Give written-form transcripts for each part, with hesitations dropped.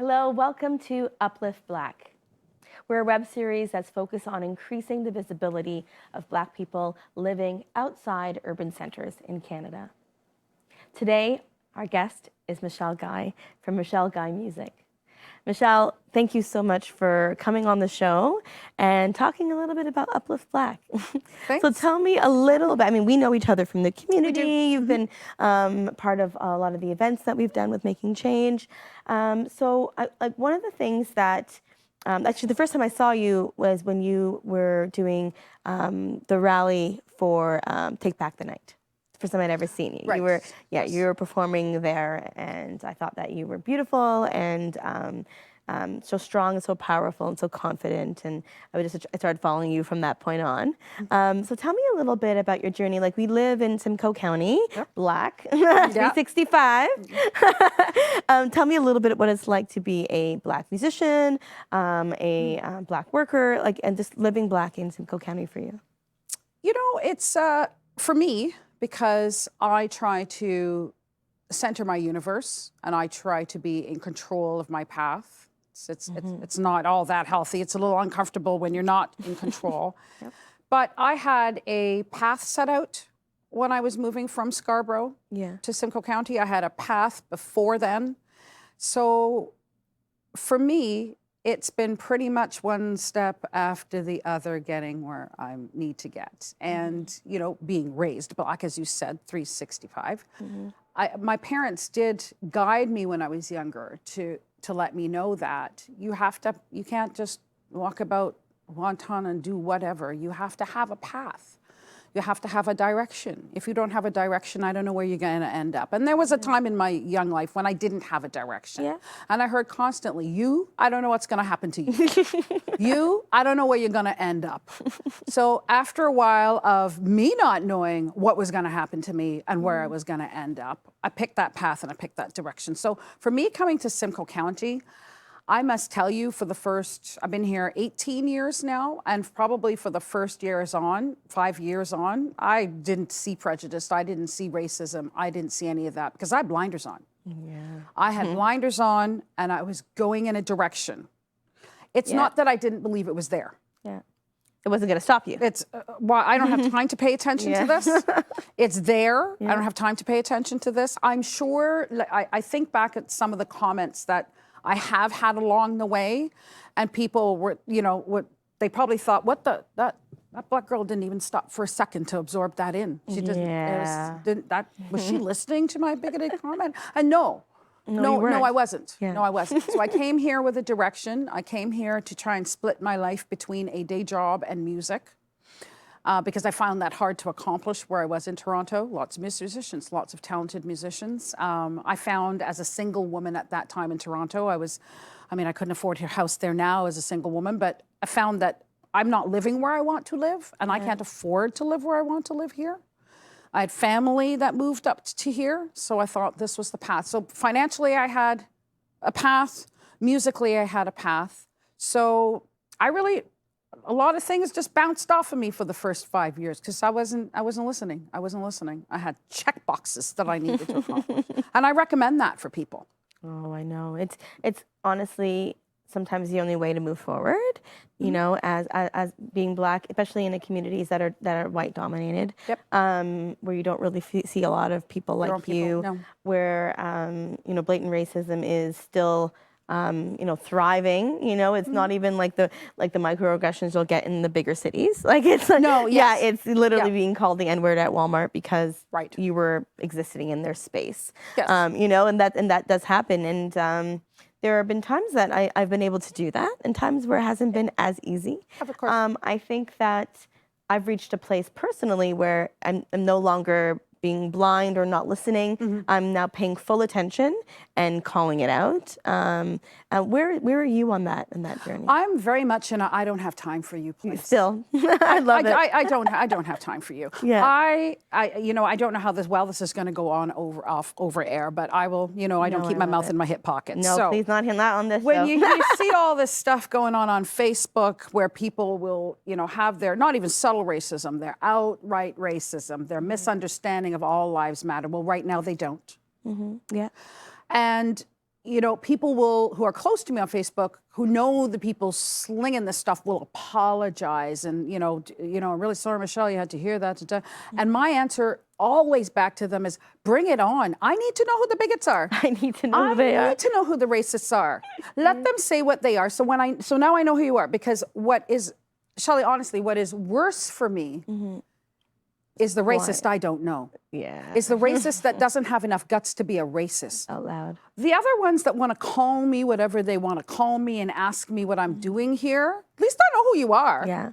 Hello, welcome to UPlift Black. We're a web series that's focused on increasing the visibility of Black people living outside urban centers in Canada. Today, our guest is Michelle Guy from Michelle Guy Music. Michelle, thank you so much for coming on the show and talking a little bit about UPlift Black. Thanks. So tell me a little bit, I mean, we know each other from the community. You've been part of a lot of the events that we've done with Making Change. So one of the things that, actually the first time I saw you was when you were doing the rally for Take Back the Night. First time I'd ever seen you. Right. You were performing there, and I thought that you were beautiful and so strong and so powerful and so confident. And I started following you from that point on. So tell me a little bit about your journey. Like, we live in Simcoe County, Black, 365. Tell me a little bit what it's like to be a Black musician, a Black worker, like, and just living Black in Simcoe County for you. You know, it's for me, because I try to center my universe and I try to be in control of my path. It's not all that healthy. It's a little uncomfortable when you're not in control. But I had a path set out when I was moving from Scarborough to Simcoe County. I had a path before then. So for me, it's been pretty much one step after the other getting where I need to get. And, you know, being raised Black, as you said, 365. My parents did guide me when I was younger to let me know that you can't just walk about wanton and do whatever. You have to have a path. You have to have a direction. If you don't have a direction, I don't know where you're going to end up. And there was a time in my young life when I didn't have a direction. And I heard constantly, I don't know what's going to happen to you. I don't know where you're going to end up. So after a while of me not knowing what was going to happen to me and where I was going to end up, I picked that path and I picked that direction. So for me, coming to Simcoe County, I must tell you, I've been here 18 years now, and probably for the first 5 years on, I didn't see prejudice, I didn't see racism, I didn't see any of that, because I had blinders on. I had blinders on, and I was going in a direction. It's not that I didn't believe it was there. It wasn't going to stop you. It's, I don't have time to pay attention to this. It's there. I don't have time to pay attention to this. I'm sure, I think back at some of the comments that I have had along the way, and people were, they probably thought, that Black girl didn't even stop for a second to absorb that in. She was she listening to my bigoted comment? And no, I wasn't. No, I wasn't. So I came here with a direction. I came here to try and split my life between a day job and music. Because I found that hard to accomplish where I was in Toronto. Lots of musicians, lots of talented musicians. I found as a single woman at that time in Toronto, I couldn't afford a house there now as a single woman, but I found that I'm not living where I want to live, and I can't afford to live where I want to live here. I had family that moved up to here, so I thought this was the path. So financially, I had a path. Musically, I had a path. So a lot of things just bounced off of me for the first 5 years because I wasn't listening. I had check boxes that I needed to accomplish. And I recommend that for people. Oh, I know. It's honestly sometimes the only way to move forward, you know, as being Black, especially in the communities that are white dominated, where you don't really see a lot of people like you, where blatant racism is still thriving. It's not even like the microaggressions you'll get in the bigger cities. Like, it's it's literally being called the N-word at Walmart because you were existing in their space. And that does happen. And there have been times that I've been able to do that, and times where it hasn't been as easy. Of course. I think that I've reached a place personally where I'm no longer being blind or not listening. I'm now paying full attention and calling it out. Where are you on that journey? I'm very much in a I don't have time for you place. Still, I love it. I don't have time for you. I don't know how this is going to go on over air, but I will. I don't keep my mouth in my hip pocket. No, so please not on this. When you see all this stuff going on Facebook, where people will have their not even subtle racism, their outright racism, their misunderstanding of all lives matter. Well, right now they don't. Yeah. And you know, people who are close to me on Facebook, who know the people slinging this stuff, will apologize and, you know, I'm really sorry, Michelle, you had to hear that. And my answer always back to them is, bring it on. I need to know who the bigots are. I need to know who they are. I need to know who the racists are. Let them say what they are. So now I know who you are, because Shelly, honestly, what is worse for me is the racist I don't know. Yeah. Is the racist that doesn't have enough guts to be a racist. Out loud. The other ones that want to call me whatever they want to call me and ask me what I'm doing here, at least I know who you are. Yeah.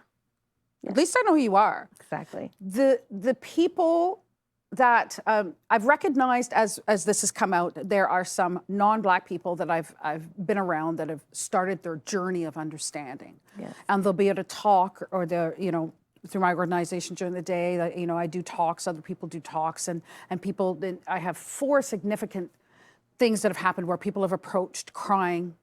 At least I know who you are. Exactly. The people that I've recognized as this has come out, there are some non-Black people that I've been around that have started their journey of understanding. Yes. And they'll be at a talk, or they're, you know, through my organization during the day, you know, I do talks, other people do talks, and people, I have 4 significant things that have happened where people have approached crying.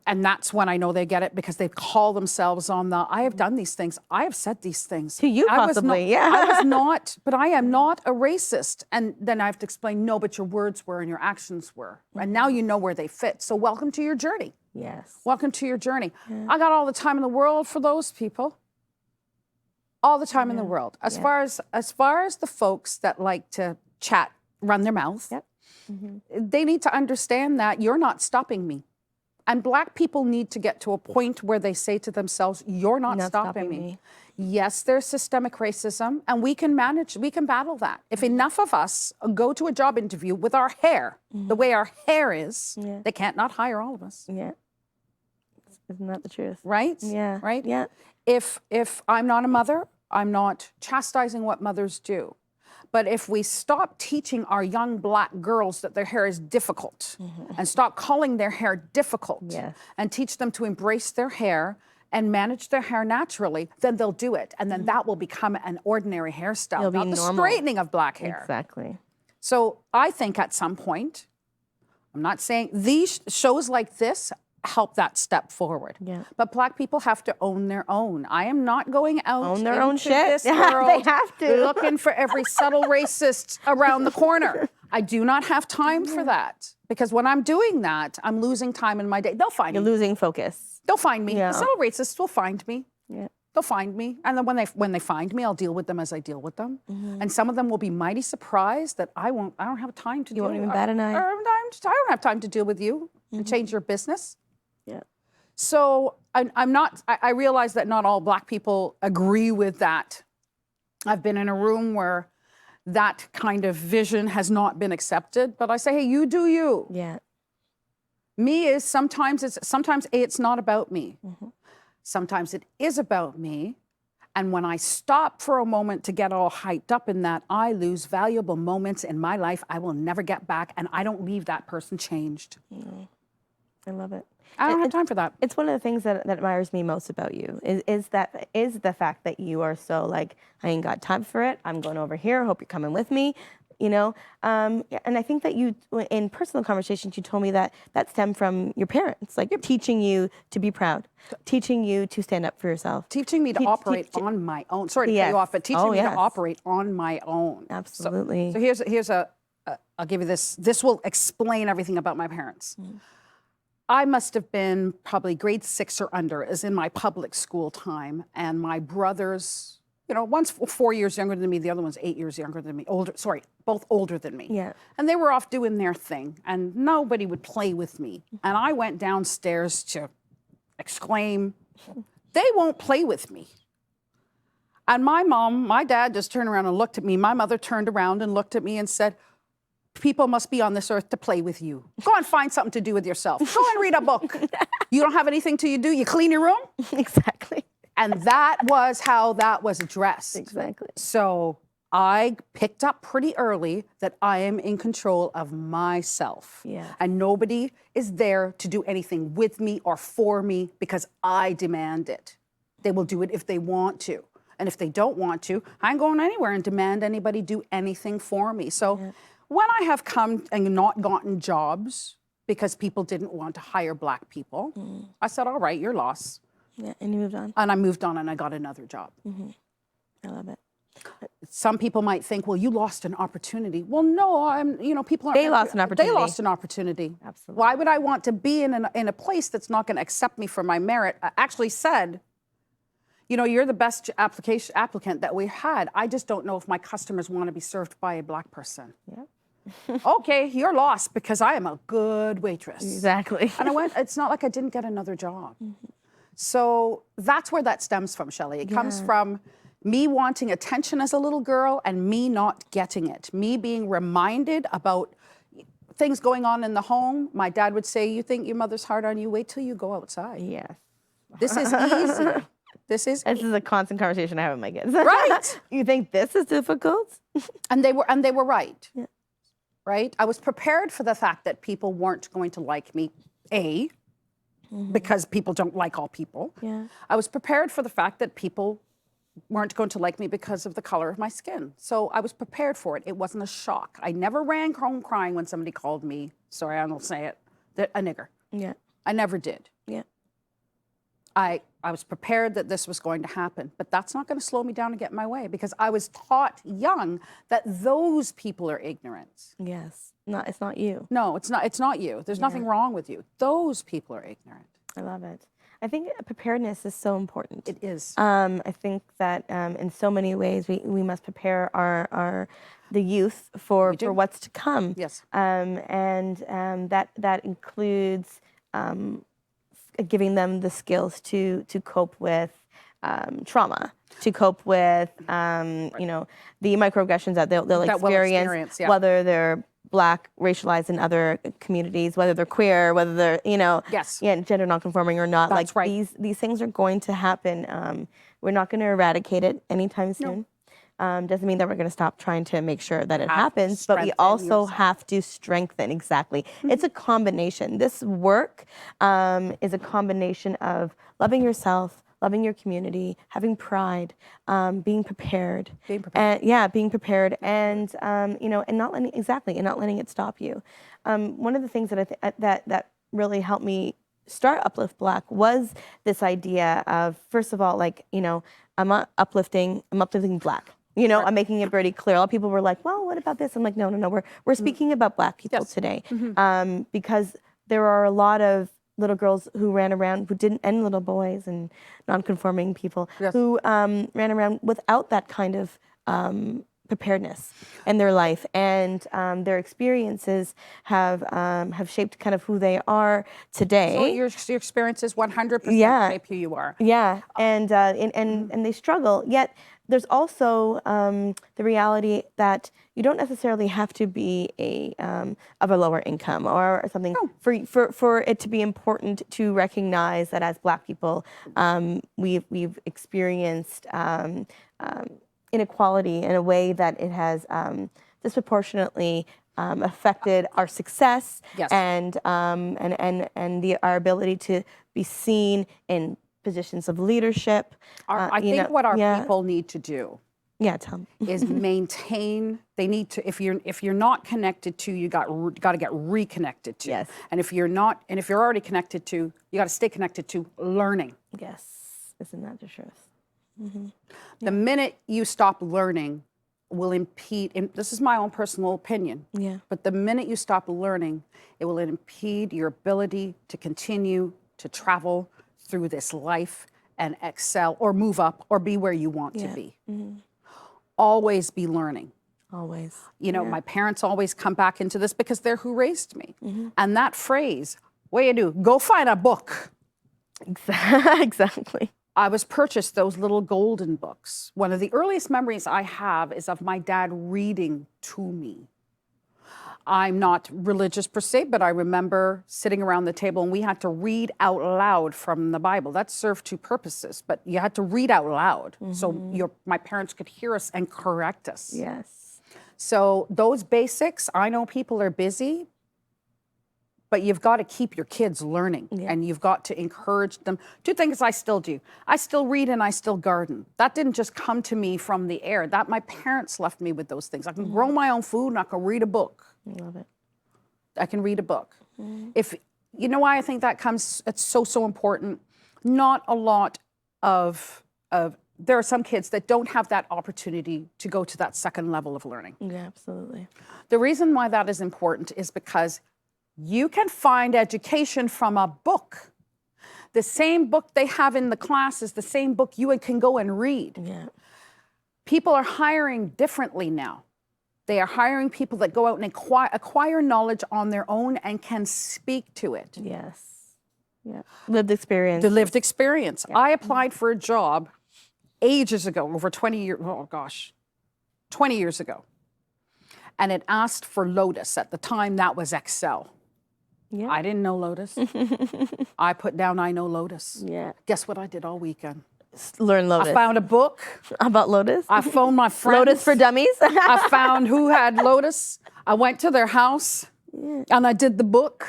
And that's when I know they get it, because they call themselves on I have done these things. I have said these things. To you, possibly, yeah. I was not, but I am not a racist. And then I have to explain, no, but your words were and your actions were. And now you know where they fit. So welcome to your journey. Yes. Welcome to your journey. Yeah. I got all the time in the world for those people. All the time in the world. As far as the folks that like to chat, run their mouth, they need to understand that you're not stopping me. And Black people need to get to a point where they say to themselves, you're not stopping me. Yes, there's systemic racism, and we can battle that. If enough of us go to a job interview with our hair, the way our hair is, they can't not hire all of us. Yeah. Isn't that the truth? Right? Yeah. Right? Yeah. If I'm not a mother, I'm not chastising what mothers do. But if we stop teaching our young Black girls that their hair is difficult and stop calling their hair difficult and teach them to embrace their hair and manage their hair naturally, then they'll do it. And then that will become an ordinary hairstyle, It'll not be the normal. straightening of Black hair. Exactly. So I think at some point, I'm not saying these shows like this help that step forward. Yeah. But Black people have to own their own. I am not going out Own their own into shit. this They world have to. looking for every subtle racist around the corner. I do not have time for that, because when I'm doing that, I'm losing time in my day. They'll find me. You're losing focus. They'll find me. Yeah. The subtle racists will find me. Yeah. They'll find me. And then when they find me, I'll deal with them as I deal with them. And some of them will be mighty surprised that I don't have time to You won't even bat an eye. I don't have time to deal with you and change your business. Yeah. So I realize that not all Black people agree with that. I've been in a room where that kind of vision has not been accepted, but I say, hey, you do you. Yeah. Me is sometimes it's not about me. Sometimes it is about me. And when I stop for a moment to get all hyped up in that, I lose valuable moments in my life I will never get back, and I don't leave that person changed. I love it. I don't have time for that. It's one of the things that admires me most about you is the fact that you are so like, I ain't got time for it. I'm going over here. Hope you're coming with me. You know, and I think that you, in personal conversations, you told me that stemmed from your parents, like teaching you to be proud, teaching you to stand up for yourself, teaching me to operate on my own. Sorry to cut you off, but teaching me to operate on my own. Absolutely. So here's I'll give you this. This will explain everything about my parents. I must have been probably grade 6 or under, as in my public school time, and my brothers, you know, one's 4 years younger than me, the other one's 8 years younger than me, both older than me. Yeah. And they were off doing their thing, and nobody would play with me. And I went downstairs to exclaim, they won't play with me. And my dad just turned around and looked at me. My mother turned around and looked at me and said, people must be on this earth to play with you. Go and find something to do with yourself. Go and read a book. You don't have anything to do, you clean your room? Exactly. And that was how that was addressed. Exactly. So I picked up pretty early that I am in control of myself. Yeah. And nobody is there to do anything with me or for me because I demand it. They will do it if they want to. And if they don't want to, I ain't going anywhere and demand anybody do anything for me. So when I have come and not gotten jobs because people didn't want to hire Black people, I said, all right, your loss. Yeah, and you moved on. And I moved on and I got another job. I love it. Some people might think, well, you lost an opportunity. Well, no, people aren't. They lost an opportunity. They lost an opportunity. Absolutely. Why would I want to be in a place that's not going to accept me for my merit? I actually said, you're the best applicant that we had. I just don't know if my customers want to be served by a Black person. Yeah. Okay, you're lost because I am a good waitress. Exactly. And I went, it's not like I didn't get another job. So that's where that stems from, Shelly. It comes from me wanting attention as a little girl and me not getting it. Me being reminded about things going on in the home. My dad would say, you think your mother's hard on you? Wait till you go outside. Yes. This is easy. This is a constant conversation I have with my kids. Right. You think this is difficult? And they were right. Yeah. Right? I was prepared for the fact that people weren't going to like me, because people don't like all people. Yeah. I was prepared for the fact that people weren't going to like me because of the color of my skin. So I was prepared for it. It wasn't a shock. I never ran home crying when somebody called me, sorry, I don't say it, a nigger. Yeah. I never did. Yeah. I was prepared that this was going to happen, but that's not going to slow me down and get in my way, because I was taught young that those people are ignorant. Yes. No, it's not you. No, it's not you. There's nothing wrong with you. Those people are ignorant. I love it. I think preparedness is so important. It is. I think that in so many ways we must prepare the youth for what's to come. Yes. And that includes giving them the skills to cope with trauma, to cope with the microaggressions that they'll experience, whether they're Black, racialized in other communities, whether they're queer, whether they're gender nonconforming or not. That's right. These things are going to happen. We're not going to eradicate it anytime soon. Doesn't mean that we're going to stop trying to make sure that it happens, but we also have to strengthen. Exactly. It's a combination. This work is a combination of loving yourself, loving your community, having pride, being prepared. Being prepared. Being prepared, and and not letting it stop you. One of the things that that really helped me start Uplift Black was this idea of, first of all, I'm uplifting Black. I'm making it very clear. A lot of people were like, well, what about this? I'm like, no, we're speaking about Black people today, because there are a lot of little girls who ran around and little boys and non-conforming people who ran around without that kind of preparedness in their life, and their experiences have shaped kind of who they are today. So your experiences 100% shape who you are. Yeah, and they struggle. Yet there's also the reality that you don't necessarily have to be of a lower income or something for it to be important to recognize that as Black people, we've experienced inequality in a way that it has disproportionately affected our success and our ability to be seen in positions of leadership. I think what our people need to do tell me. is maintain. They need to, if you're not connected to, you got to get reconnected to. Yes. And if you're already connected to, you got to stay connected to learning. Yes. Isn't that the truth? The minute you stop learning will impede, and this is my own personal opinion, but the minute you stop learning, it will impede your ability to continue to travel through this life and excel or move up or be where you want to be. Always be learning. Always. My parents always come back into this because they're who raised me. And that phrase, what you do, go find a book. Exactly. I was purchased those little golden books. One of the earliest memories I have is of my dad reading to me. I'm not religious per se, but I remember sitting around the table and we had to read out loud from the Bible. That served two purposes, but you had to read out loud so my parents could hear us and correct us. Yes. So those basics, I know people are busy, but you've got to keep your kids learning and you've got to encourage them. Two things I still do. I still read and I still garden. That didn't just come to me from the air. That my parents left me with those things. I can grow my own food and I can read a book. I love it. I can read a book. If you know why I think that comes, it's so important. Not a lot of there are some kids that don't have that opportunity to go to that second level of learning. Yeah, absolutely. The reason why that is important is because you can find education from a book. The same book they have in the class is the same book you can go and read. Yeah. People are hiring differently now. They are hiring people that go out and acquire knowledge on their own and can speak to it. Yes. Yeah. Lived experience. The lived experience. Yeah. I applied for a job ages ago, over 20 years, 20 years ago. And it asked for Lotus. At the time, that was Excel. Yeah. I didn't know Lotus. I put down, I know Lotus. Yeah. Guess what I did all weekend? Learn Lotus. I found a book. About Lotus? I phoned my friends. Lotus for Dummies? I found who had Lotus. I went to their house and I did the book.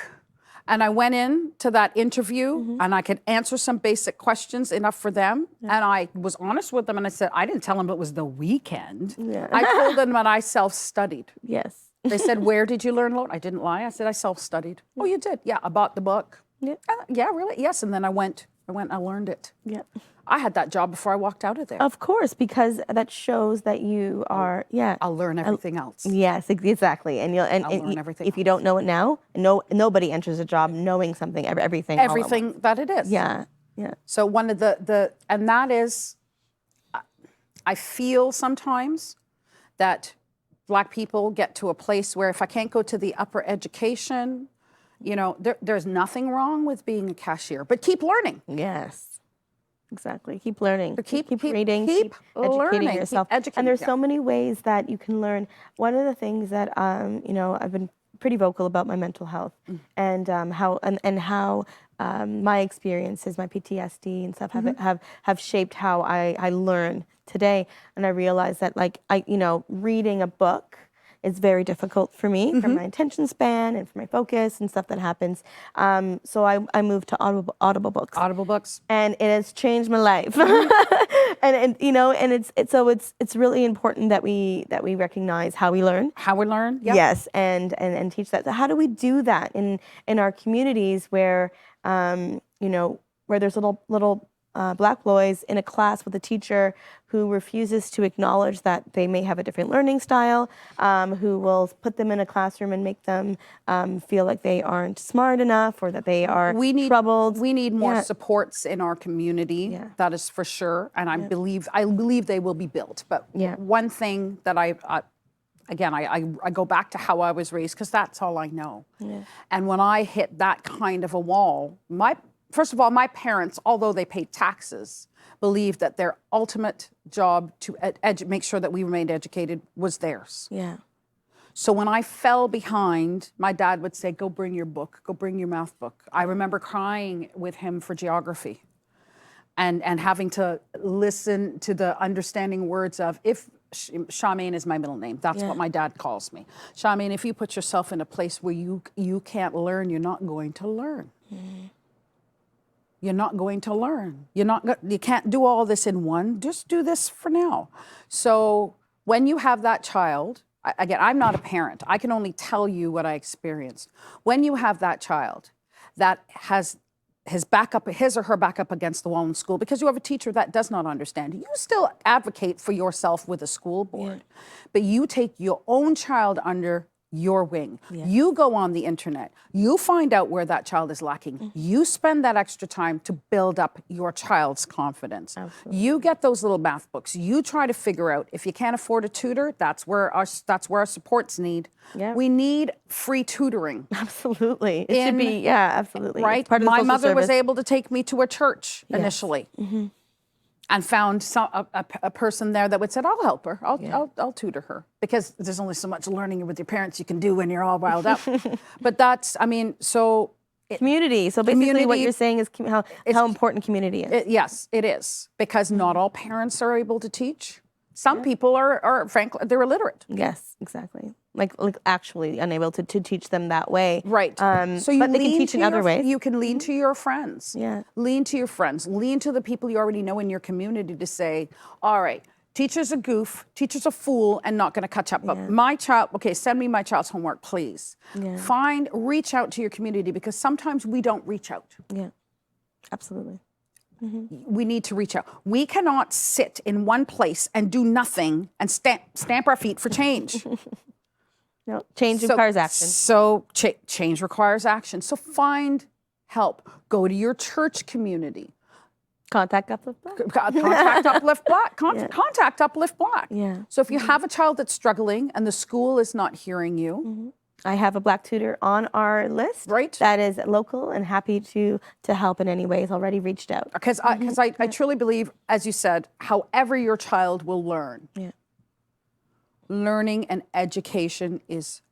And I went in to that interview and I could answer some basic questions enough for them. Yeah. And I was honest with them and I said, I didn't tell them it was the weekend. Yeah. I told them that I self-studied. Yes. They said, where did you learn Lotus? I didn't lie. I said, I self-studied. Yeah. Oh, you did? Yeah, I bought the book. Yeah. Yeah, really? Yes. And then I went, I learned it. Yeah. I had that job before I walked out of there. Of course, because that shows that you are, I'll learn everything else. Yes, exactly. And I'll learn everything if you don't know it now, nobody enters a job knowing something, everything. Everything that it is. Yeah, yeah. So one of and that is, I feel sometimes that Black people get to a place where if I can't go to the upper education, you know, there's nothing wrong with being a cashier, but keep learning. Yes. Exactly. Keep learning. Keep reading. Keep educating learning, yourself. and there's so many ways that you can learn. One of the things that you know, I've been pretty vocal about my mental health and how my experiences, my PTSD and stuff have shaped how I learn today. And I realized that reading a book is very difficult for me, for my attention span and for my focus and stuff that happens. So I moved to Audible books. Audible books. And it has changed my life. and you know, and it's really important that we recognize how we learn. How we learn, yeah. Yes, and teach that. So how do we do that in our communities where where there's little Black boys in a class with a teacher who refuses to acknowledge that they may have a different learning style, who will put them in a classroom and make them feel like they aren't smart enough or that they are troubled. We need more supports in our community, that is for sure, and I believe they will be built. But one thing that I go back to how I was raised, because that's all I know. Yeah. And when I hit that kind of a wall, first of all, my parents, although they paid taxes, believed that their ultimate job to make sure that we remained educated was theirs. Yeah. So when I fell behind, my dad would say, go bring your book, go bring your math book. I remember crying with him for geography and having to listen to the understanding words of, if Charmaine is my middle name. That's what my dad calls me. Charmaine, if you put yourself in a place where you can't learn, you're not going to learn. Mm. You're not going to learn. You can't do all this in one. Just do this for now. So when you have that child, again, I'm not a parent. I can only tell you what I experienced. When you have that child that has his or her back up against the wall in school because you have a teacher that does not understand, you still advocate for yourself with a school board, but you take your own child under your wing. Yes. You go on the internet, you find out where that child is lacking. You spend that extra time to build up your child's confidence. Absolutely. You get those little math books. You try to figure out, if you can't afford a tutor, that's where our supports need. Yeah. We need free tutoring. Absolutely. It should be, absolutely. Right? My mother was able to take me to a church initially. Mm-hmm. And found a person there that would say, I'll help her, I'll tutor her. Because there's only so much learning with your parents you can do when you're all riled up. But that's, so... community. So basically what you're saying is how important community is. Yes, it is. Because not all parents are able to teach. Some people are frankly, they're illiterate. Yes, exactly. Like actually unable to teach them that way. Right. So but they can teach in other ways. You can lean to your friends. Yeah. Lean to your friends. Lean to the people you already know in your community to say, all right, teacher's a goof, teacher's a fool, and not going to catch up. But my child, send me my child's homework, please. Yeah. Reach out to your community because sometimes we don't reach out. Yeah, absolutely. We need to reach out. We cannot sit in one place and do nothing and stamp our feet for change. No, change requires action. So change requires action. So find help. Go to your church community. Contact Uplift Black. Contact Uplift Black. Contact Uplift Black. Yeah. So if you have a child that's struggling and the school is not hearing you, I have a Black tutor on our list. Right. That is local and happy to help in any way. He's already reached out. Because I truly believe, as you said, however your child will learn, learning and education is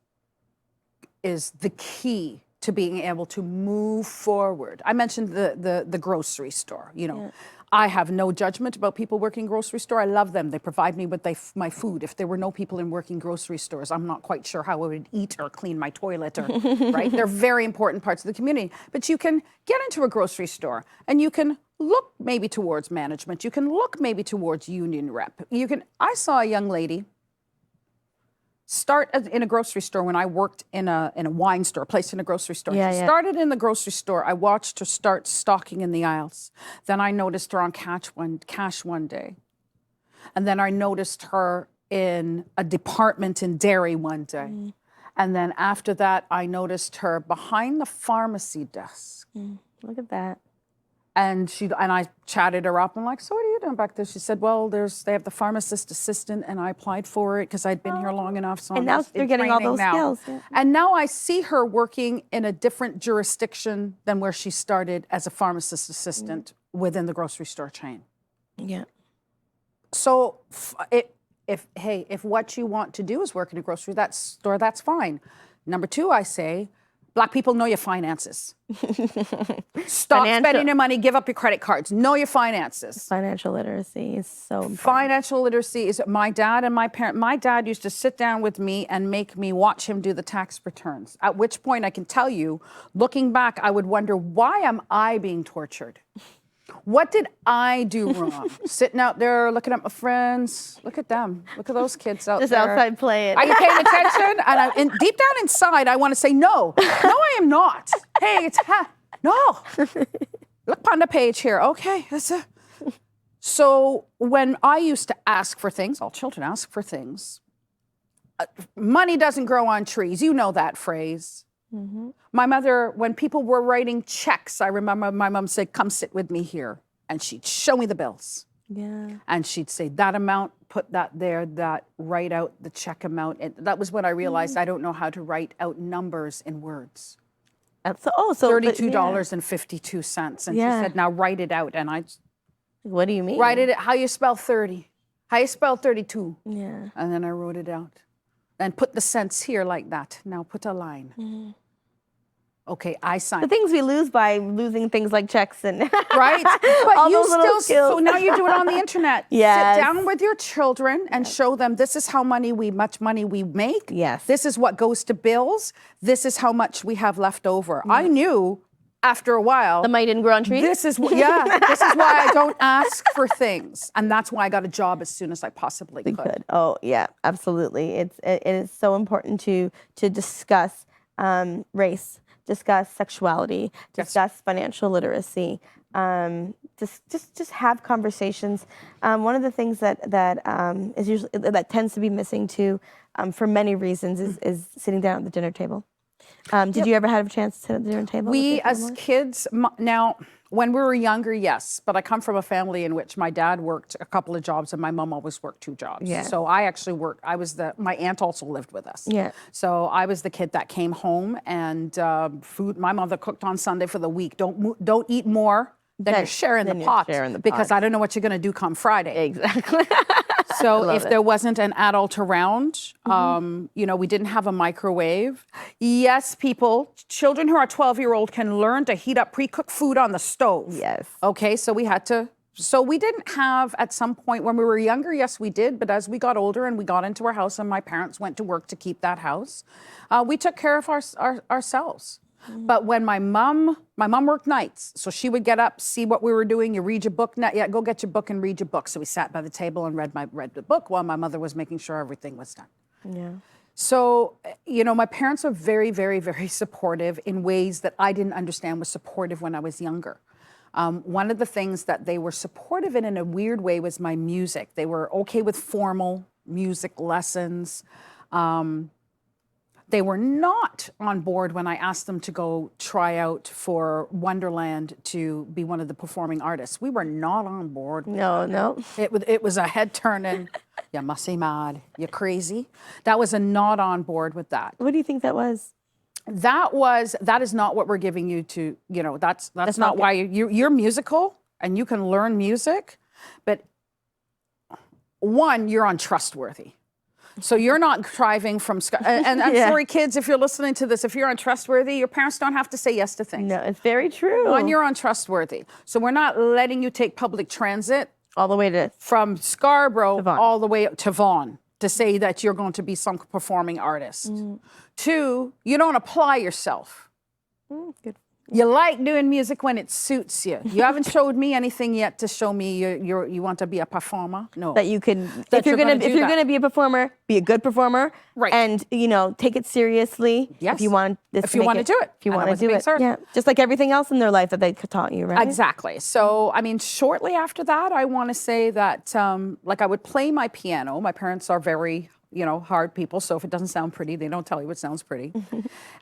the key to being able to move forward. I mentioned the grocery store. You know, I have no judgment about people working grocery store. I love them. They provide me with my food. If there were no people in working grocery stores, I'm not quite sure how I would eat or clean my toilet. Or right, they're very important parts of the community. But you can get into a grocery store and you can look maybe towards management. You can look maybe towards union rep. I saw a young lady start in a grocery store when I worked in a wine store, placed in a grocery store. She started in the grocery store. I watched her start stocking in the aisles. Then I noticed her on cash one day. And then I noticed her in a department in dairy one day. And then after that, I noticed her behind the pharmacy desk. Look at that. And I chatted her up. I'm like, so what are you doing back there? She said, well, they have the pharmacist assistant, and I applied for it because I'd been here long enough. So and now they're getting all those skills. Yeah. And now I see her working in a different jurisdiction than where she started as a pharmacist assistant within the grocery store chain. Yeah. So if what you want to do is work in a grocery store, that's fine. Number two, I say, Black people, know your finances. Stop spending your money, give up your credit cards. Know your finances. Financial literacy is so important. Financial literacy is my dad and my parent. My dad used to sit down with me and make me watch him do the tax returns. At which point I can tell you, looking back, I would wonder, why am I being tortured? What did I do wrong? Sitting out there looking at my friends. Look at them. Look at those kids out Just there. Just outside playing. Are you paying attention? And deep down inside, I want to say, no. No, I am not. Hey, no. Look on the page here. Okay. So when I used to ask for things, all children ask for things. Money doesn't grow on trees. You know that phrase. My mother, when people were writing checks, I remember my mom said, come sit with me here. And she'd show me the bills. Yeah. And she'd say, that amount, put that there, that, write out the check amount. And that was when I realized I don't know how to write out numbers in words. So $32.52. And she said, now write it out. And I, what do you mean? Write it, how you spell 30, how you spell 32. Yeah. And then I wrote it out. And put the cents here like that. Now put a line. Okay, I signed. The things we lose by losing things like checks and right, but all you those little still. skills. So now you do it on the internet. Yes. Sit down with your children and show them this is how much money we make. Yes. This is what goes to bills. This is how much we have left over. I knew after a while. The money didn't grow on trees? This is why I don't ask for things. And that's why I got a job as soon as I possibly could. Oh, yeah, absolutely. It is so important to discuss race, discuss sexuality, discuss financial literacy, just have conversations. One of the things that is usually that tends to be missing too, for many reasons, is sitting down at the dinner table. Did you ever have a chance to sit at the dinner table? We, as kids, now, when we were younger, yes. But I come from a family in which my dad worked a couple of jobs and my mom always worked 2 jobs. Yeah. So I actually worked, my aunt also lived with us. Yeah. So I was the kid that came home and food, my mother cooked on Sunday for the week. Don't eat more than you're sharing the pot. Because I don't know what you're going to do come Friday. Exactly. So if there wasn't an adult around, we didn't have a microwave. Yes, children who are 12-year-old can learn to heat up pre-cooked food on the stove. Yes. Okay, so we didn't have, at some point when we were younger, yes, we did. But as we got older and we got into our house and my parents went to work to keep that house, we took care of ourselves. But when my mom worked nights, so she would get up, see what we were doing. You read your book. Go get your book and read your book. So we sat by the table and read the book while my mother was making sure everything was done. Yeah. So, my parents are very, very, very supportive in ways that I didn't understand was supportive when I was younger. One of the things that they were supportive in a weird way was my music. They were okay with formal music lessons. They were not on board when I asked them to go try out for Wonderland to be one of the performing artists. We were not on board with that. No. It was a head turning, you must be mad, you crazy. That was a not on board with that. What do you think that was? That is not what we're giving you to, that's not why you're musical and you can learn music, but one, you're untrustworthy. So you're not driving from, and sorry kids, if you're listening to this, if you're untrustworthy, your parents don't have to say yes to things. No, it's very true. One, you're untrustworthy. So we're not letting you take public transit all the way to from Scarborough all the way to Vaughan to say that you're going to be some performing artist. Two, you don't apply yourself. Good. You like doing music when it suits you. You haven't showed me anything yet to show me you want to be a performer. No. That you can, if you're gonna be a performer, be a good performer, right? And take it seriously. Yes. If you want this, if you want to do it, if you want to do it, yeah. Just like everything else in their life that they taught you, right? Exactly. So I mean, shortly after that, I want to say that like I would play my piano. My parents are very hard people. So if it doesn't sound pretty, they don't tell you it sounds pretty.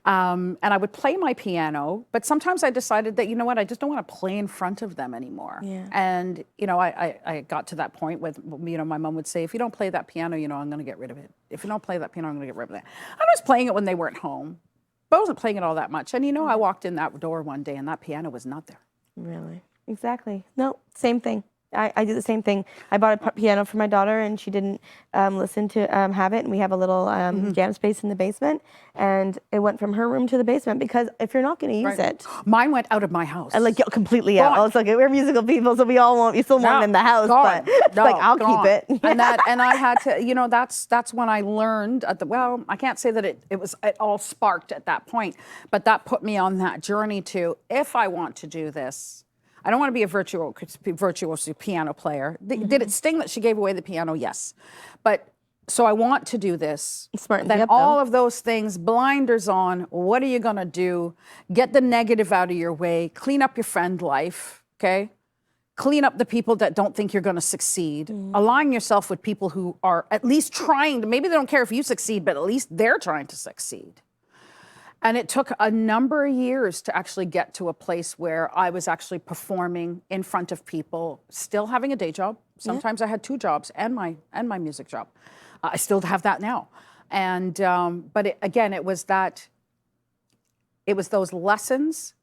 And I would play my piano, but sometimes I decided that, I just don't want to play in front of them anymore. Yeah. And, I got to that point with, my mom would say, if you don't play that piano, I'm going to get rid of it. If you don't play that piano, I'm going to get rid of it. I was playing it when they weren't home, but I wasn't playing it all that much. And, I walked in that door one day and that piano was not there. Really? Exactly. No, same thing. I do the same thing. I bought a piano for my daughter, and she didn't listen to have it. And we have a little jam space in the basement, and it went from her room to the basement because if you're not going to use it, mine went out of my house. And completely out. It's like we're musical people, so we all want. You still want it in the house, but it's I'll keep it. And I had to. That's when I learned. I can't say that it all sparked at that point, but that put me on that journey to if I want to do this. I don't want to be a virtuoso piano player. Did it sting that she gave away the piano? Yes. But so I want to do this. Then all of those things, blinders on, what are you going to do? Get the negative out of your way. Clean up your friend life, okay? Clean up the people that don't think you're going to succeed. Align yourself with people who are at least trying to, maybe they don't care if you succeed, but at least they're trying to succeed. And it took a number of years to actually get to a place where I was actually performing in front of people, still having a day job. Sometimes I had 2 jobs and my music job. I still have that now. And but it was those lessons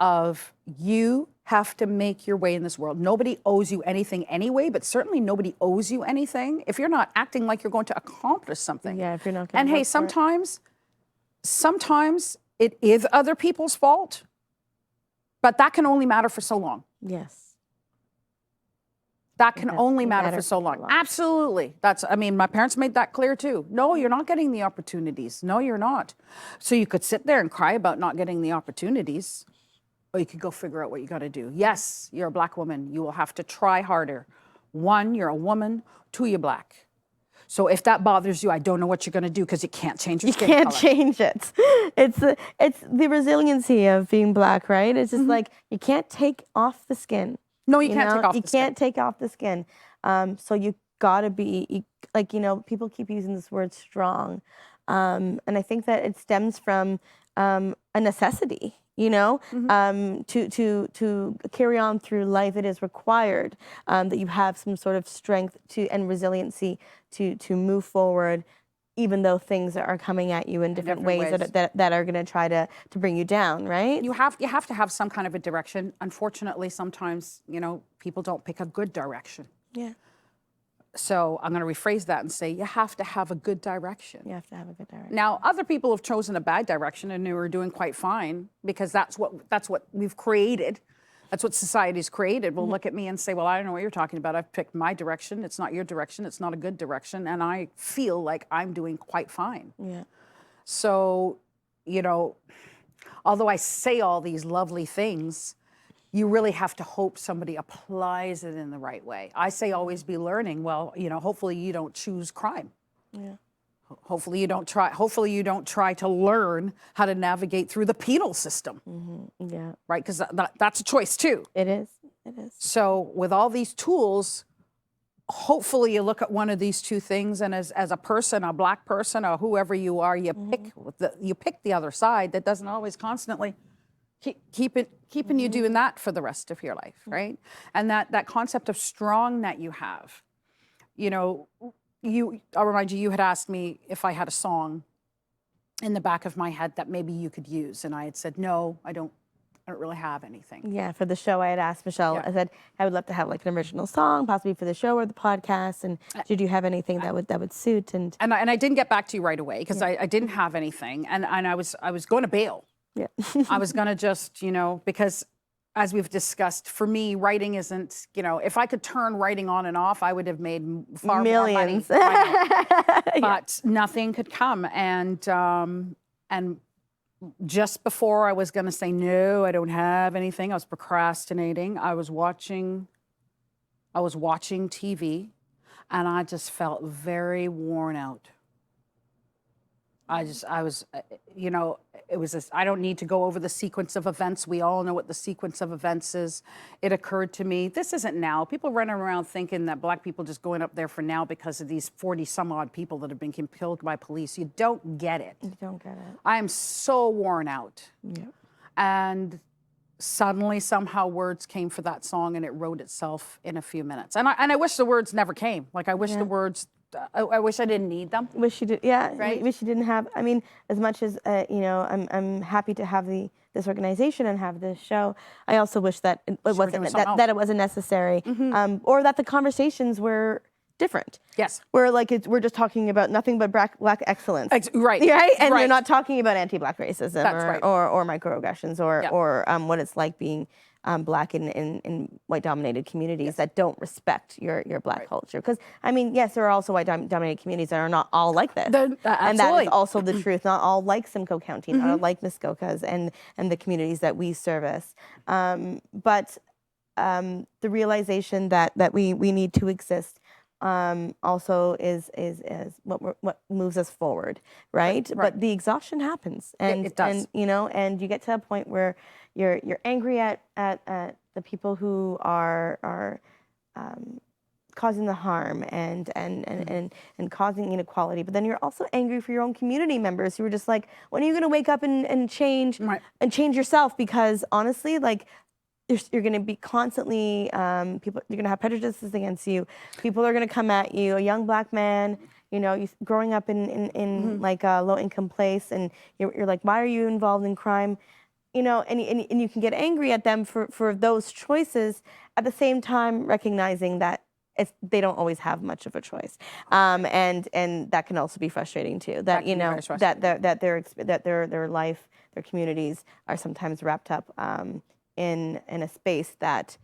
of you have to make your way in this world. Nobody owes you anything anyway, but certainly nobody owes you anything if you're not acting like you're going to accomplish something. Yeah, if you're not going to. And hey, sometimes it is other people's fault, but that can only matter for so long. Yes. That can only matter for so long. Absolutely. My parents made that clear too. No, you're not getting the opportunities. No, you're not. So you could sit there and cry about not getting the opportunities, or you could go figure out what you got to do. Yes, you're a Black woman. You will have to try harder. 1, you're a woman. 2, you're Black. So if that bothers you, I don't know what you're going to do because you can't change your skin color. You can't change it. It's the resiliency of being Black, right? It's just like you can't take off the skin. No, you can't take off the skin. You can't take off the skin. So you got to be, people keep using this word strong. And I think that it stems from a necessity. To carry on through life, it is required that you have some sort of strength and resiliency to move forward, even though things are coming at you in different ways. that are going to try to bring you down, right? You have to have some kind of a direction. Unfortunately, sometimes, people don't pick a good direction. Yeah. So I'm going to rephrase that and say you have to have a good direction. You have to have a good direction. Now, other people have chosen a bad direction and they were doing quite fine because that's what we've created. That's what society's created. Will look at me and say, well, I don't know what you're talking about. I've picked my direction. It's not your direction. It's not a good direction. And I feel like I'm doing quite fine. Yeah. So, although I say all these lovely things, you really have to hope somebody applies it in the right way. I say always be learning. Well, hopefully you don't choose crime. Yeah. hopefully you don't try to learn how to navigate through the penal system. Yeah. Right? Because that's a choice too. It is. It is. So with all these tools, hopefully you look at one of these two things, and as a person, a Black person, or whoever you are, you pick the other side that doesn't always constantly keeping you doing that for the rest of your life, right? And that concept of strong that you have, you know, I'll remind you, you had asked me if I had a song in the back of my head that maybe you could use, and I had said, no, I don't really have anything. Yeah, for the show, I had asked Michelle, I said, I would love to have like an original song, possibly for the show or the podcast, and did you have anything that would suit? And I didn't get back to you right away, because I didn't have anything, and I was going to bail. Yeah. I was going to just, you know, because as we've discussed, for me, writing isn't, you know, if I could turn writing on and off, I would have made far Millions. more money. But nothing could come. And just before I was going to say, no, I don't have anything, I was procrastinating. I was watching TV, and I just felt very worn out. I was, you know, it was this, I don't need to go over the sequence of events. We all know what the sequence of events is. It occurred to me, this isn't now. People running around thinking that Black people just going up there for now because of these 40 some odd people that have been killed by police. You don't get it. You don't get it. I am so worn out. Yeah. And suddenly somehow words came for that song, and it wrote itself in a few minutes. And I wish the words never came. Like, I wish the words, I wish I didn't need them. Wish you did, yeah. Right? Wish you didn't have. I mean, as much as you know, I'm happy to have this organization and have this show. I also wish that it wasn't necessary, or that the conversations were different. Yes. Where like we're just talking about nothing but black excellence. Right. Right. And you're not talking about anti-Black racism or microaggressions or what it's like being Black in white-dominated communities that don't respect your Black culture. Because, I mean, yes, there are also white-dominated communities that are not all like this. And that is also the truth. Not all like Simcoe County, not all like Muskokas and the communities that we service. But the realization that we need to exist also is what moves us forward, right? But the exhaustion happens, and it does. And you know, and you get to a point where you're angry at the people who are causing the harm and causing inequality, but then you're also angry for your own community members who are just like, when are you going to wake up and change and change yourself? Because honestly, like, you're going to be constantly, you're going to have prejudices against you. People are going to come at you. A young Black man, you know, growing up in like a low-income place, and you're like, why are you involved in crime? You know, and you can get angry at them for those choices, at the same time recognizing that they don't always have much of a choice, and that can also be frustrating too. That you know that their life, their communities are sometimes wrapped up in a space that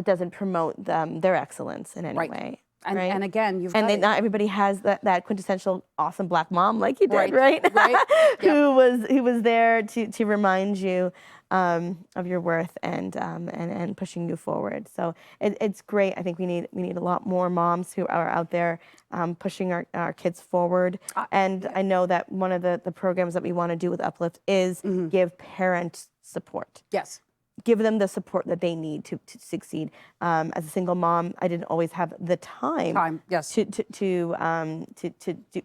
doesn't promote their excellence in any way. And again, not everybody has that quintessential awesome Black mom like you did, right? Who was there to remind you of your worth and pushing you forward. So it's great. I think we need a lot more moms who are out there pushing our kids forward. And I know that one of the programs that we want to do with UPlift is give parents support. Yes. Give them the support that they need to succeed. As a single mom, I didn't always have the time to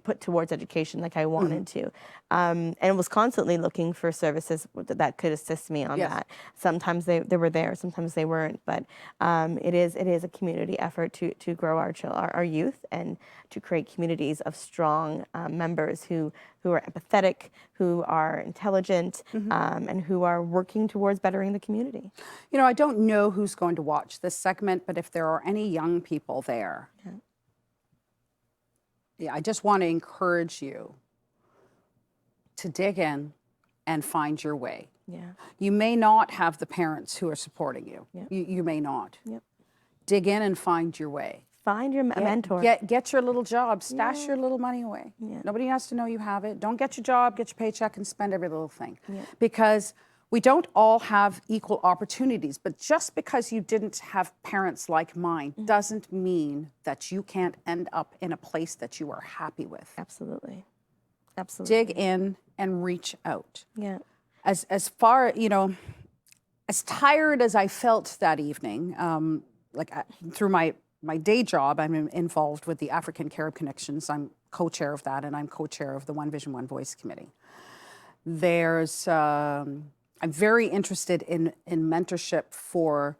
put towards education like I wanted to, and was constantly looking for services that could assist me on that. Sometimes they were there, sometimes they weren't. But it is a community effort to grow our youth and to create communities of strong members who are empathetic, who are intelligent, and who are working towards bettering the community. You know, I don't know who's going to watch this segment, but if there are any young people there, I just want to encourage you to dig in and find your way. Yeah. You may not have the parents who are supporting you. You may not. Dig in and find your way. Find your mentor. Get your little job. Stash your little money away. Nobody has to know you have it. Don't get your job, get your paycheck, and spend every little thing. Because We don't all have equal opportunities, but just because you didn't have parents like mine doesn't mean that you can't end up in a place that you are happy with. Absolutely. Absolutely. Dig in and reach out. Yeah. As far, as tired as I felt that evening, through my day job, I'm involved with the African Carib Connections. I'm co-chair of that, and I'm co-chair of the One Vision, One Voice Committee. I'm very interested in mentorship for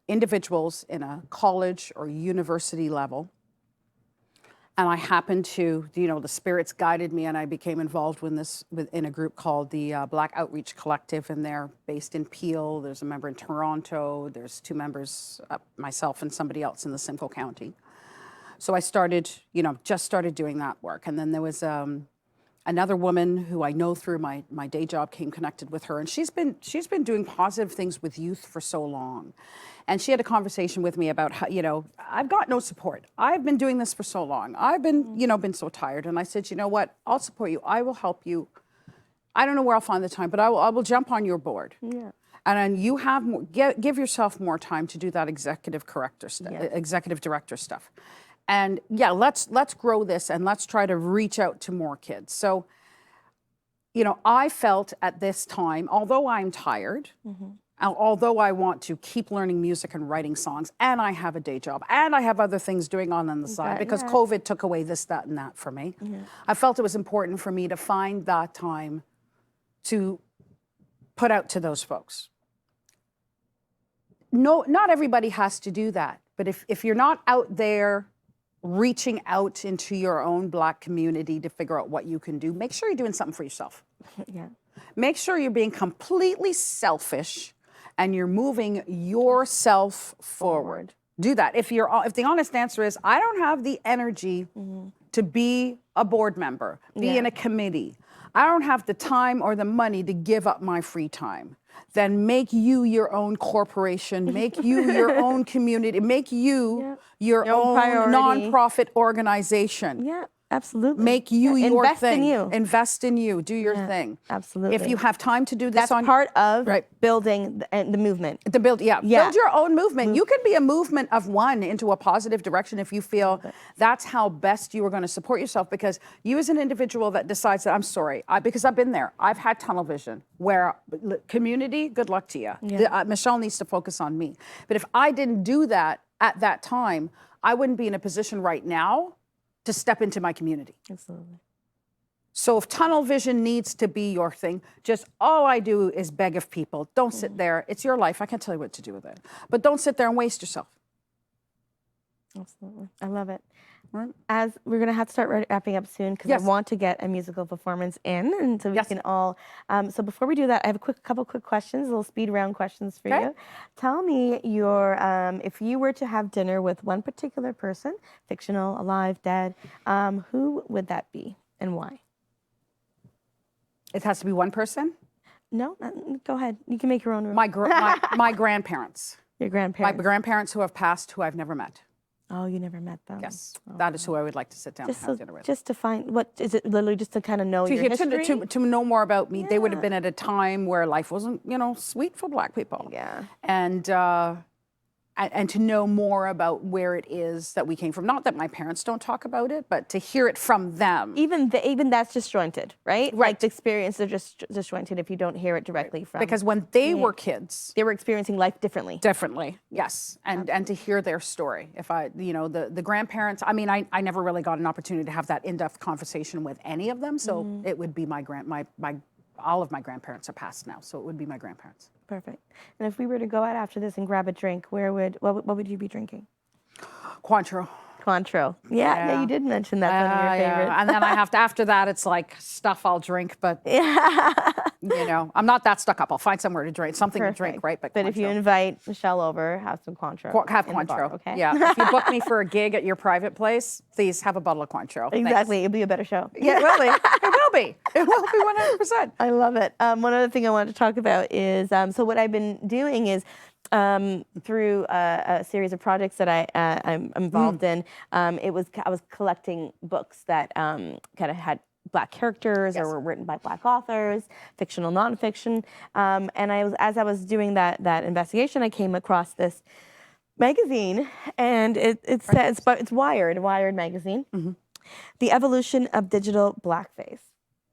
individuals in a college or university level. And I happened to, the spirits guided me, and I became involved in a group called the Black Outreach Collective, and they're based in Peel. There's a member in Toronto. There's 2 members, myself and somebody else in the Simcoe County. So I started, just started doing that work. And then there was another woman who I know through my day job, came connected with her, and she's been doing positive things with youth for so long. And she had a conversation with me about how, I've got no support. I've been doing this for so long. I've been, been so tired. And I said, you know what? I'll support you. I will help you. I don't know where I'll find the time, but I will jump on your board. Yeah. And then you have give yourself more time to do that executive director stuff. And yeah, let's grow this, and let's try to reach out to more kids. So, I felt at this time, although I'm tired, although I want to keep learning music and writing songs, and I have a day job, and I have other things doing on the side, because COVID took away this, that, and that for me. I felt it was important for me to find that time to put out to those folks. No, not everybody has to do that, but if you're not out there reaching out into your own Black community to figure out what you can do, make sure you're doing something for yourself. Yeah. Make sure you're being completely selfish and you're moving yourself forward. Do that. If the honest answer is, I don't have the energy to be a board member, be in a committee, I don't have the time or the money to give up my free time, then make you your own corporation, make you your own community, make you your own nonprofit organization. Yeah, absolutely. Make you your Invest thing. in you. Invest in you. Do your thing. Absolutely. If you have time to do this, that's part of building the movement. Build your own movement. You can be a movement of one into a positive direction if you feel that's how best you are going to support yourself. Because you, as an individual that decides that, I'm sorry, because I've been there. I've had tunnel vision where community, good luck to you. Michelle needs to focus on me. But if I didn't do that at that time, I wouldn't be in a position right now to step into my community. Absolutely. So if tunnel vision needs to be your thing, just all I do is beg of people. Don't sit there. It's your life. I can't tell you what to do with it. But don't sit there and waste yourself. Absolutely. I love it. As we're going to have to start wrapping up soon, because I want to get a musical performance in, and so we can all. So before we do that, I have a couple quick questions, little speed round questions for you. Tell me your, if you were to have dinner with one particular person, fictional, alive, dead, who would that be and why? It has to be one person? No, go ahead. You can make your own rule. My grandparents. Your grandparents. My grandparents who have passed, who I've never met. Oh, you never met them? Yes, that is who I would like to sit down and have dinner with. Just to find, what is it, literally just to kind of know your history? To know more about me. They would have been at a time where life wasn't, sweet for Black people. Yeah. And to know more about where it is that we came from. Not that my parents don't talk about it, but to hear it from them. Even that's disjointed, right? Like the experience is just disjointed if you don't hear it directly from. Because when they were kids, they were experiencing life differently. Differently, yes. And to hear their story. If the grandparents, I never really got an opportunity to have that in-depth conversation with any of them. So it would be all of my grandparents are passed now. So it would be my grandparents. Perfect. And if we were to go out after this and grab a drink, what would you be drinking? Cointreau. Cointreau. Yeah, you did mention that's one of your favorites. And then I have to, after that, it's like stuff I'll drink, but I'm not that stuck up. I'll find somewhere to drink, something to drink, right? But if you invite Michelle over, have some Cointreau. Have Cointreau, okay? Yeah. If you book me for a gig at your private place, please have a bottle of Cointreau. Exactly. Thanks. It'll be a better show. Yeah, it will be. It will be. It will be 100%. I love it. One other thing I wanted to talk about is, so what I've been doing is, through a series of projects that I'm involved in, I was collecting books that kind of had Black characters or were written by Black authors, fictional, nonfiction. And as I was doing that investigation, I came across this magazine, and it says, but it's Wired magazine, The Evolution of Digital Blackface,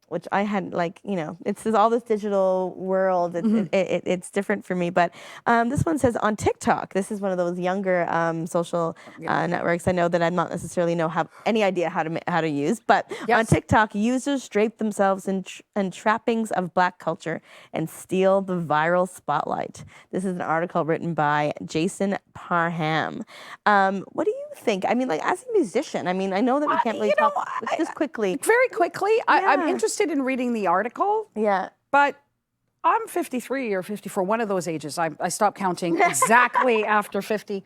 which I had it says all this digital world. It's different for me, but this one says on TikTok. This is one of those younger social networks. I know that I'm not necessarily have any idea how to use, but on TikTok, users drape themselves in trappings of Black culture and steal the viral spotlight. This is an article written by Jason Parham. What do you think? I mean, as a musician, I know that we can't really talk just quickly. Very quickly, I'm interested in reading the article. Yeah. But I'm 53 or 54, one of those ages. I stopped counting exactly after 50.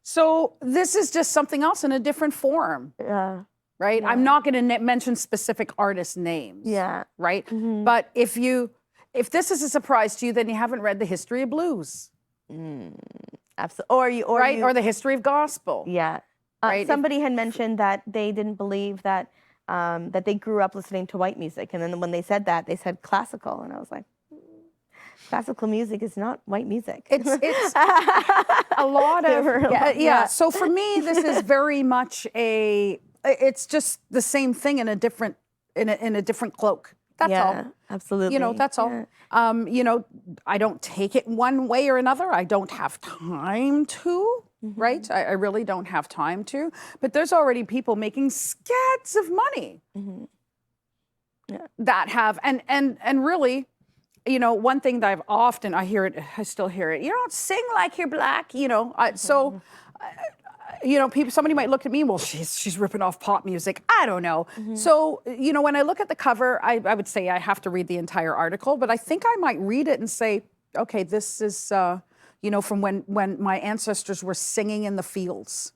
So this is just something else in a different form. Yeah. Right? Yeah. I'm not going to mention specific artist names. Yeah. Right? But if this is a surprise to you, then you haven't read the history of blues. Absolutely. Or the history of gospel. Yeah. Right? Somebody had mentioned that they didn't believe that that they grew up listening to white music, and then when they said that, they said classical, and I was like, classical music is not white music. It's a lot of So for me, this is very much it's just the same thing in a different cloak. That's all. Absolutely. That's all. I don't take it one way or another. I don't have time to. Right? I really don't have time to. But there's already people making scads of money that have, and really, one thing that I hear it, I still hear it, you don't sing like you're Black, so, somebody might look at me, well, she's ripping off pop music. I don't know. So, when I look at the cover, I would say I have to read the entire article, but I think I might read it and say, okay, this is, from when my ancestors were singing in the fields,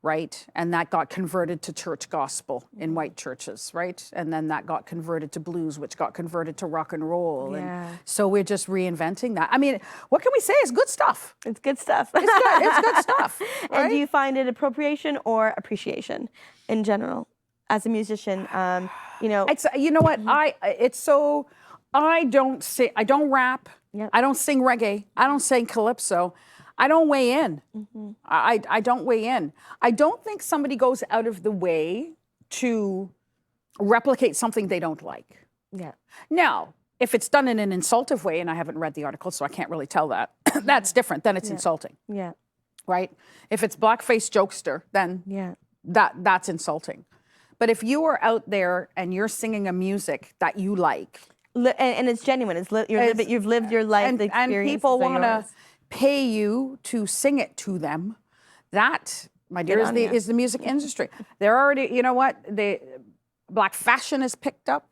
right? And that got converted to church gospel in white churches, right? And then that got converted to blues, which got converted to rock and roll. And so we're just reinventing that. I mean, what can we say? It's good stuff. It's good stuff. It's good stuff. Right? And do you find it appropriation or appreciation in general as a musician? It's, what? I don't sing, I don't rap. Yep. I don't sing reggae. I don't sing calypso. I don't weigh in. I don't weigh in. I don't think somebody goes out of the way to replicate something they don't like. Yeah. Now, if it's done in an insultive way, and I haven't read the article, so I can't really tell that, that's different. Then it's insulting. Yeah. Right? If it's blackface jokester, then that's insulting. But if you are out there and you're singing a music that you like, and it's genuine. You've lived your life. And people want to pay you to sing it to them. That, my dear, is the music industry. They're already, the Black fashion is picked up,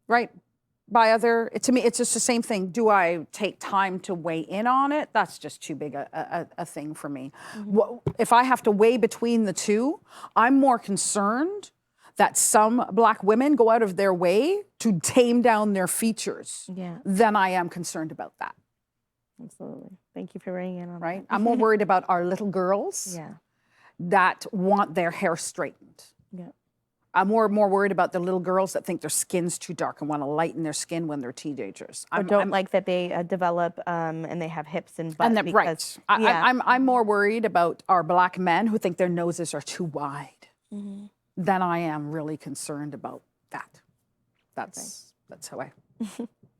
right? By to me, it's just the same thing. Do I take time to weigh in on it? That's just too big a thing for me. If I have to weigh between the two, I'm more concerned that some Black women go out of their way to tame down their features, then I am concerned about that. Absolutely. Thank you for weighing in on that. I'm more worried about our little girls that want their hair straightened. Yeah. I'm more worried about the little girls that think their skin's too dark and want to lighten their skin when they're teenagers. Or don't like that they develop and they have hips and butts. Right. I'm more worried about our Black men who think their noses are too wide. Then I am really concerned about that. That's how I.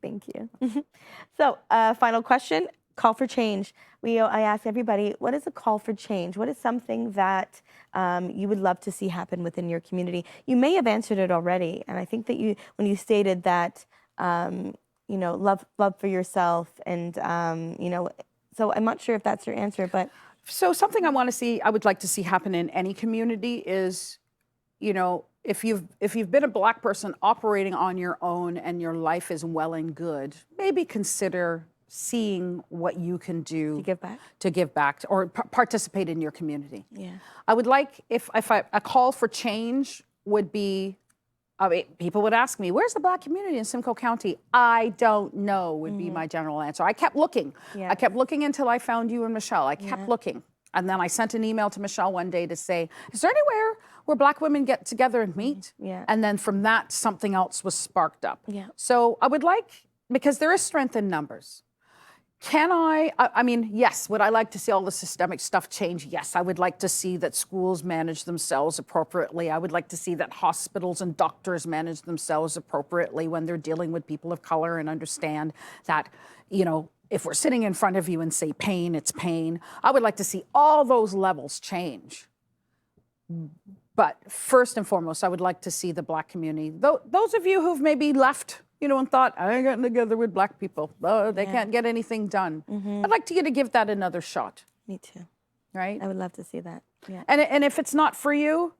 Thank you. So, final question: call for change. I ask everybody, what is a call for change? What is something that you would love to see happen within your community? You may have answered it already, and I think that when you stated that, love for yourself, and so I'm not sure if that's your answer, but so something I would like to see happen in any community is, if you've been a Black person operating on your own and your life is well and good, maybe consider seeing what you can do to give back or participate in your community. Yeah, I would like if a call for change would be. People would ask me, "Where's the Black community in Simcoe County?" I don't know would be my general answer. I kept looking. I kept looking until I found you and Michelle. I kept looking. And then I sent an email to Michelle one day to say, is there anywhere where Black women get together and meet? Yeah. And then from that, something else was sparked up. Yeah. So I would like, because there is strength in numbers. Can I mean, yes, would I like to see all the systemic stuff change? Yes, I would like to see that schools manage themselves appropriately. I would like to see that hospitals and doctors manage themselves appropriately when they're dealing with people of color and understand that, you know, if we're sitting in front of you and say pain, it's pain. I would like to see all those levels change. But first and foremost, I would like to see the Black community, those of you who've maybe left, you know, and thought, I ain't getting together with Black people. Oh, they can't get anything done. I'd like you to give that another shot. Me too. Right? I would love to see that. Yeah. And if it's not for you,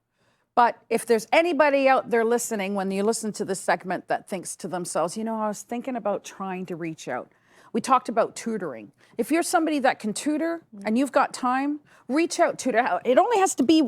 but if there's anybody out there listening, when you listen to this segment that thinks to themselves, you know, I was thinking about trying to reach out. We talked about tutoring. If you're somebody that can tutor and you've got time, reach out, tutor. It only has to be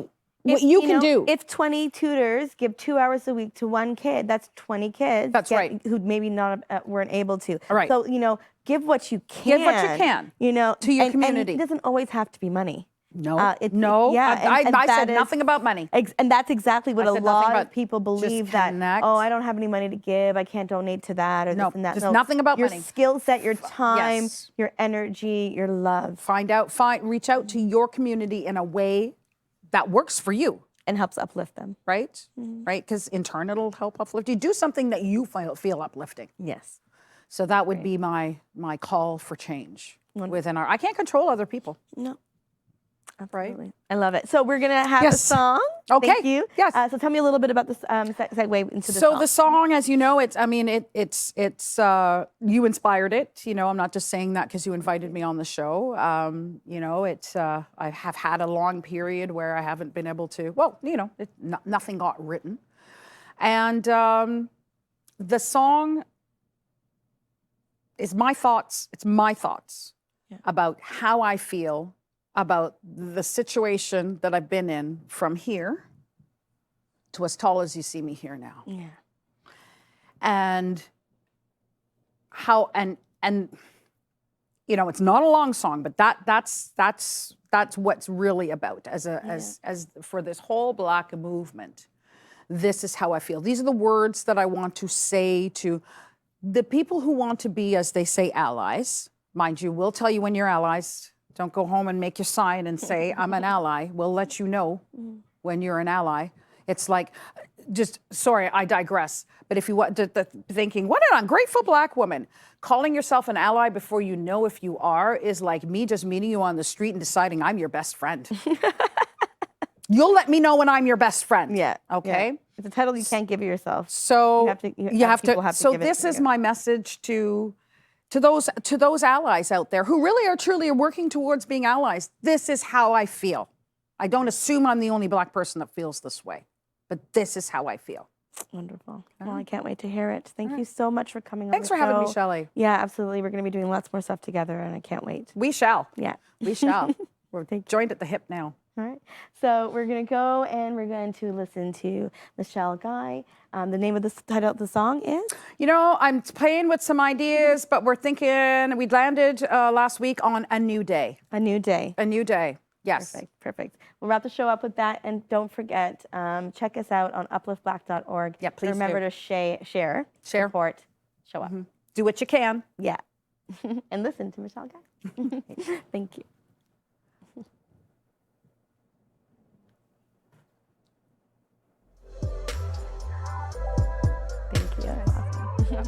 what you can do. If 20 tutors give 2 hours a week to one kid, that's 20 kids. That's right. Who maybe not weren't able to. All right. So, you know, give what you can. Give what you can, you know, to your and community. it doesn't always have to be money. No, no. I said nothing about money. And that's exactly what a lot of people just believe, that, connect. oh, I don't have any money to give, I can't donate to that or No, this and that. just nothing about your money. Your skill set, your time, Yes. your energy, your love. Reach out to your community in a way that works for you. And helps uplift them. Right? Right? Because in turn, it'll help uplift you. Do something that you feel uplifting. Yes. So that would be my call for change within I can't control other people. No. Absolutely. Right? I love it. So we're going to have a song. Okay. Thank you. Yes. So tell me a little bit about this segue into the song. So the song, as you know, it's you inspired it. You know, I'm not just saying that because you invited me on the show. You know, I have had a long period where I haven't been able to, well, you know, nothing got written. And the song is my thoughts. It's my thoughts about how I feel about the situation that I've been in from here to as tall as you see me here now. Yeah. And how and you know, it's not a long song, but that's what's really about as for this whole Black movement. This is how I feel. These are the words that I want to say to the people who want to be, as they say, allies. Mind you, we'll tell you when you're allies. Don't go home and make your sign and say, I'm an ally. We'll let you know when you're an ally. It's like, sorry, I digress. But if you want thinking, what an ungrateful Black woman. Calling yourself an ally before you know if you are is like me just meeting you on the street and deciding I'm your best friend. You'll let me know when I'm your best friend. Yeah. Okay? Yeah. It's a title you can't give yourself. So you have to so give it this to is you. my message to those allies out there who really are truly working towards being allies. This is how I feel. I don't assume I'm the only Black person that feels this way, but this is how I feel. Wonderful. Well, I can't wait to hear it. Thank you so much for coming on Thanks the for having me, show. Shelley. Yeah, absolutely. We're going to be doing lots more stuff together, and I can't wait. We shall. Yeah. We shall. We're joined at the hip now. All right. So we're going to go and we're going to listen to Michelle Guy. The name of the title of the song is? You know, I'm playing with some ideas, but we're thinking, we landed last week on A New Day. A New Day. A New Day. Yes. Perfect. Perfect. We'll wrap the show up with that. And don't forget, check us out on upliftblack.org. Yeah, please remember to share, support, show up. Do what you can. Yeah. And listen to Michelle Guy. Thank you. Thank you. Awesome.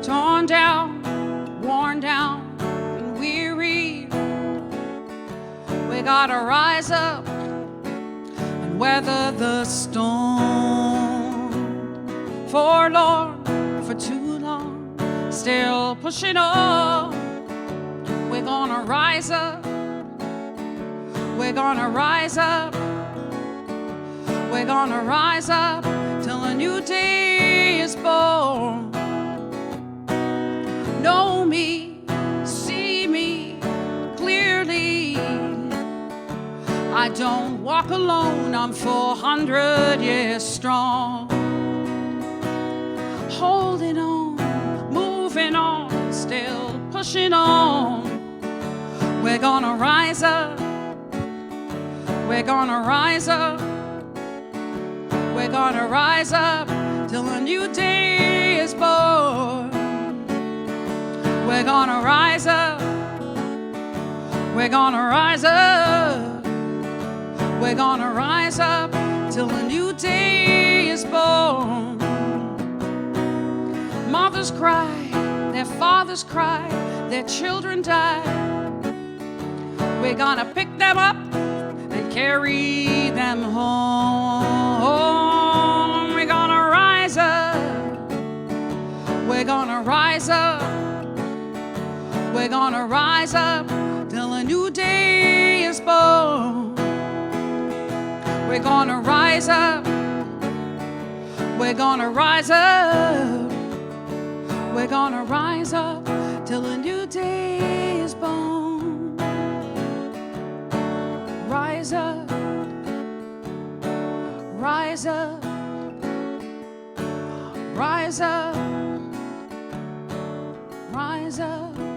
Torn down, worn down, and weary. We gotta rise up and weather the storm. Forlorn for too long, still pushing on. We're gonna rise up We're gonna rise up. We're gonna rise up till a new day is born. Know me, see me clearly. I don't walk alone, I'm 400 years strong. Holding on, moving on, still pushing on. We're gonna rise up. We're gonna rise up. We're gonna rise up till a new day is born. We're gonna rise up. We're gonna rise up. We're gonna rise up till a new day is born. Mothers cry, their fathers cry, their children die. We're gonna pick them up and carry them home. We're gonna rise up. We're gonna rise up. We're gonna rise up till a new day is born. We're gonna rise up. We're gonna rise up. We're gonna rise up till a new day is born. Rise up. Rise up. Rise up. Rise up.